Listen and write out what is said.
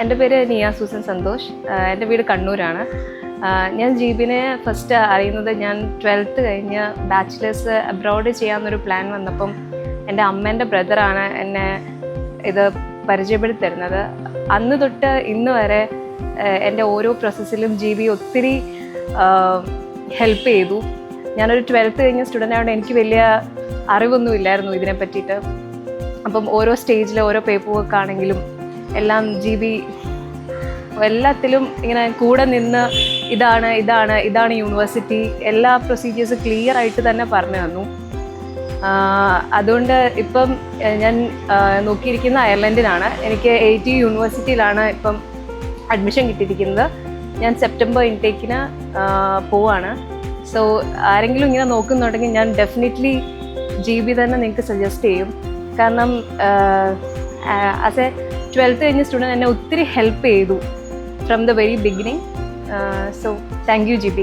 എൻ്റെ പേര് നിയ സൂസൻ സന്തോഷ്. എൻ്റെ വീട് കണ്ണൂരാണ്. ഞാൻ ജീബിനെ ഫസ്റ്റ് അറിയുന്നത് ഞാൻ 12th കഴിഞ്ഞ് ബാച്ചിലേഴ്സ് അബ്രോഡ് ചെയ്യാമെന്നൊരു പ്ലാൻ വന്നപ്പം എൻ്റെ അമ്മേൻ്റെ ബ്രദറാണ് എന്നെ ഇത് പരിചയപ്പെടുത്തി തരുന്നത്. അന്ന് തൊട്ട് ഇന്ന് വരെ എൻ്റെ ഓരോ പ്രോസസ്സിലും ജീബി ഒത്തിരി ഹെൽപ്പ് ചെയ്തു. ഞാനൊരു 12th കഴിഞ്ഞ സ്റ്റുഡൻ്റ് ആയതുകൊണ്ട് എനിക്ക് വലിയ അറിവൊന്നും ഇല്ലായിരുന്നു ഇതിനെ പറ്റിയിട്ട്. അപ്പം ഓരോ സ്റ്റേജിലെ ഓരോ പേപ്പർ വർക്ക് ആണെങ്കിലും എല്ലാം ജീബി എല്ലാത്തിലും ഇങ്ങനെ കൂടെ നിന്ന് ഇതാണ് യൂണിവേഴ്സിറ്റി, എല്ലാ പ്രൊസീജിയേഴ്സ് ക്ലിയർ ആയിട്ട് തന്നെ പറഞ്ഞു തന്നു. അതുകൊണ്ട് ഇപ്പം ഞാൻ നോക്കിയിരിക്കുന്ന അയർലൻഡിനാണ്. എനിക്ക് ATU യൂണിവേഴ്സിറ്റിയിലാണ് ഇപ്പം അഡ്മിഷൻ കിട്ടിയിരിക്കുന്നത്. ഞാൻ സെപ്റ്റംബർ ഇൻടേക്കിന് പോവാണ്. സോ ആരെങ്കിലും ഇങ്ങനെ നോക്കുന്നുണ്ടെങ്കിൽ ഞാൻ ഡെഫിനറ്റ്ലി GB തന്നെ നിങ്ങൾക്ക് സജസ്റ്റ് ചെയ്യും. കാരണം ആസ് എ 12th കഴിഞ്ഞ സ്റ്റുഡൻറ്റ് എന്നെ ഒത്തിരി ഹെൽപ്പ് ചെയ്തു from the very beginning. So thank you GB.